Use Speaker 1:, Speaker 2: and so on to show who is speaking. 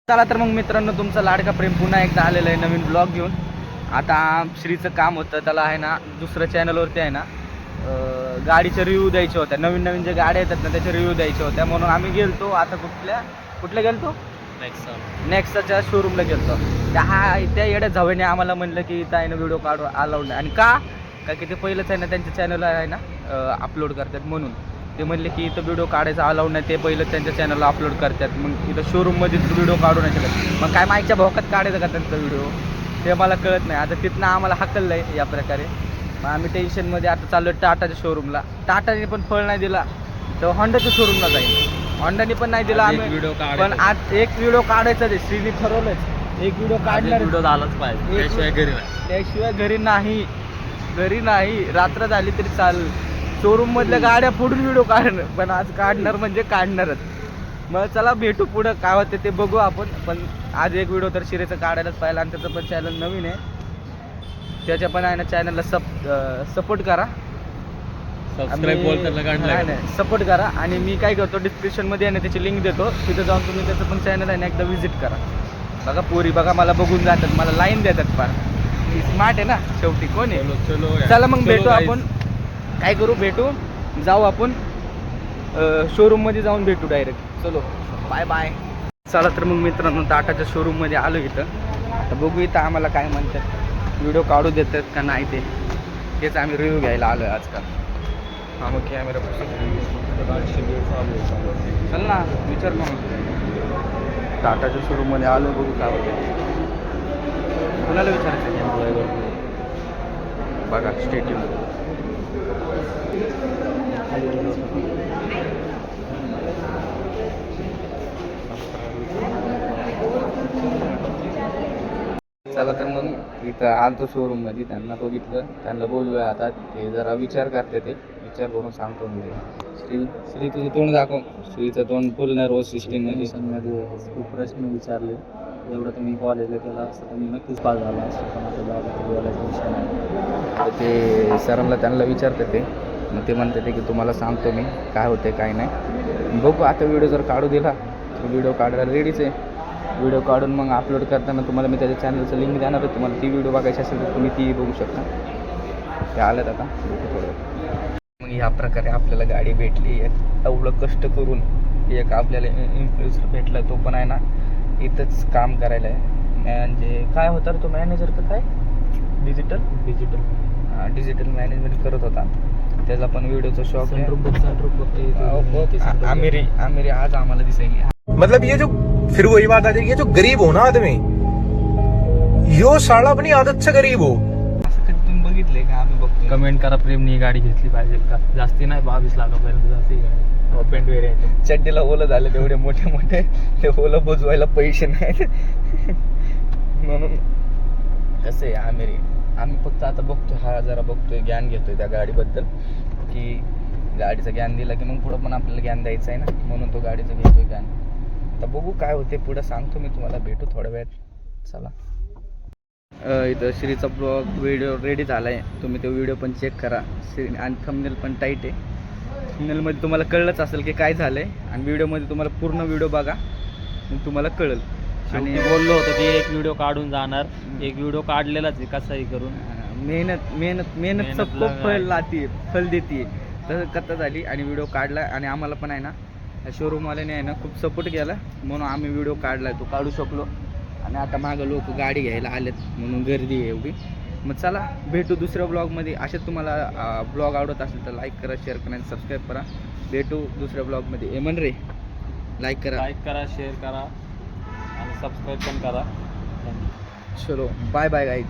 Speaker 1: चला तर मग मित्रांनो, तुमचा लाडका प्रेम पुन्हा एकदा आलेला आहे नवीन ब्लॉग घेऊन. आता श्रीचं काम होतं, त्याला आहे ना दुसऱ्या चॅनलवरती आहे ना गाडीचे रिव्ह्यू द्यायचे होत्या. नवीन नवीन जे गाड्या येतात ना त्याचे रिव्ह्यू द्यायचे होत्या, म्हणून आम्ही गेलतो. आता कुठल्या गेलतो? नेक्साच्या शोरूमला गेलतो. त्या येड्या झावेने आम्हाला म्हणलं की इथं आहे ना व्हिडिओ काढू अलाउड नाही. आणि का की ते पहिलंच आहे ना त्यांच्या चॅनलला आहे ना अपलोड करतात, म्हणून ते म्हणले की इथं व्हिडिओ काढायचा अलाउड नाही. ते पहिलं त्यांच्या चॅनलला अपलोड करतात, मग इथं शोरूममध्ये व्हिडिओ काढू नाही शकत. मग काय माईकच्या भोकात काढायचं का त्यांचा व्हिडिओ, ते मला कळत नाही. आता तिथनं आम्हाला हाकललं आहे या प्रकारे. मग आम्ही टेन्शनमध्ये आता चाललो टाटाच्या शोरूमला. टाटाने पण फळ नाही दिला तर होंडाच्या शोरूमला जाईल. होंडाने पण नाही दिला आम्ही, पण आज एक व्हिडिओ काढायचा आहे. श्रीनी ठरवलंच एक व्हिडिओ काढणार,
Speaker 2: व्हिडिओ झालाच पाहिजे,
Speaker 1: त्याशिवाय घरी नाही. रात्र झाली तरी चालेल, शोरूम मधल्या गाड्या फोडून व्हिडिओ काढणार. पण आज काढणार म्हणजे काढणारच. मग चला भेटू पुढं, काय होते ते बघू आपण. पण आज एक व्हिडिओ तर शिरेचं काढायलाच पाहिजे. आणि त्याचं पण चॅनल नवीन आहे, त्याच्या पण आहे ना चॅनलला सपोर्ट करा, सपोर्ट करा. आणि मी काय करतो, डिस्क्रिप्शनमध्ये आहे ना त्याची लिंक देतो, तिथं जाऊन तुम्ही त्याचं पण चॅनल आहे ना एकदा व्हिजिट करा. बघा पोरी बघा मला बघून जातात, मला लाईन देतात फार. स्मार्ट आहे ना शेवटी, कोण आहे. चला मग भेटू आपण, काय करू, भेटू, जाऊ आपण शोरूममध्ये जाऊन भेटू डायरेक्ट. चलो बाय बाय. चला तर मग मित्रांनो, टाटाच्या शोरूममध्ये आलो इथं. आता बघू इथं आम्हाला काय म्हणतात, व्हिडिओ काढू देतात का नाही तेच आम्ही रिव्ह्यू घ्यायला आलो आहे आजकाल. हा मग कॅमेरा चल ना, विचार मग. टाटाच्या शोरूममध्ये आलो, बघू काय होतं. कुणाला विचारायचं बघा, स्टेडियम. चला तर मग इथं आलतो शोरूममध्ये, त्यांना बघितलं, त्यांना बोलूया. आता ते जरा विचार करते, ते विचार करून सांगतो. म्हणजे श्री तुझं तोंड दाखव. श्रीचं तोंड बोलणार रोज सिस्टीममध्ये
Speaker 2: खूप प्रश्न विचारले. एवढं तुम्ही कॉलेजला केला असतं तर मी नक्कीच पास झाला असतं, पण आता बोलायचा विषय नाही.
Speaker 1: तर ते सरांना त्यांना विचारते ते, मग ते म्हणते ते की तुम्हाला सांगतो मी काय होते काय नाही. बघू आता व्हिडिओ जर काढू दिला तर व्हिडिओ काढायला रेडीच आहे. व्हिडिओ काढून मग अपलोड करताना तुम्हाला मी त्याच्या चॅनलचं लिंक देणार आहे. तुम्हाला ती व्हिडिओ बघायची असेल तर तुम्ही ती बघू शकता. ते आल्यात आता थोडं. मग ह्या प्रकारे आपल्याला गाडी भेटली. एवढं कष्ट करून एक आपल्याला इन्फ्लुएन्सर भेटला, तो पण आहे ना इथंच काम करायला आहे. म्हणजे काय होता तो मॅनेजर का काय, डिजिटल मॅनेजमेंट करत होता. त्याचा पण व्हिडिओचा शॉक आहे. आमिरी आज आम्हाला दिसायली.
Speaker 3: मतलब ये जो फिर वही बात आ जाएगी, ये जो गरीब हो ना आदमी, यो साला अपनी आदत से गरीब हो.
Speaker 1: असं कधी तुम्ही बघितले का? आम्ही बघतो.
Speaker 2: कमेंट करा, प्रेमनी ही गाडी घेतली पाहिजे का? जास्ती नाही, 22 लाखापर्यंत जास्ती. ओपन वेरियंट
Speaker 1: चड्डीला ओलं झालं, तेवढे मोठे ते ओलं बोजवायला पैसे नाहीत. म्हणून कसं आहे आम्ही फक्त आता बघतो, हा जरा बघतोय, ज्ञान घेतोय त्या गाडीबद्दल, की गाडीचं ज्ञान दिलं की मग पुढं पण आपल्याला ज्ञान द्यायचं आहे ना, म्हणून तो गाडीचं घेतोय ज्ञान. आता बघू काय होते पुढं, सांगतो मी तुम्हाला. भेटू थोड्या वेळात. चला. इथं श्रीचा ब्लॉग व्हिडिओ रेडी झाला आहे, तुम्ही तो व्हिडिओ पण चेक करा. आणि थंबनेल पण टाईट आहे. थंबनेलमध्ये तुम्हाला कळलंच असेल की काय झालं आहे, आणि व्हिडिओमध्ये तुम्हाला पूर्ण व्हिडिओ बघा, मग तुम्हाला कळेल.
Speaker 2: आणि बोललो होतं की एक व्हिडिओ काढून जाणार, एक व्हिडिओ काढलेलाच आहे कसाही करून.
Speaker 1: मेहनत सबको फल देते. तसं कथा झाली आणि व्हिडिओ काढला. आणि आम्हाला पण आहे ना शोरूमवाल्याने आहे ना खूप सपोर्ट केला, म्हणून आम्ही व्हिडिओ काढला, तो काढू शकलो. आणि आता मागं लोक गाडी घ्यायला आलेत, म्हणून गर्दी आहे एवढी. मग चला भेटू दुसऱ्या ब्लॉगमध्ये. असेच तुम्हाला ब्लॉग आवडत असेल तर लाईक करा, शेअर करा आणि सबस्क्राईब करा. भेटू दुसऱ्या ब्लॉगमध्ये. एमन रे, लाईक करा,
Speaker 2: शेअर करा आणि सबस्क्राईब पण करा.
Speaker 1: चलो बाय बाय गाईज.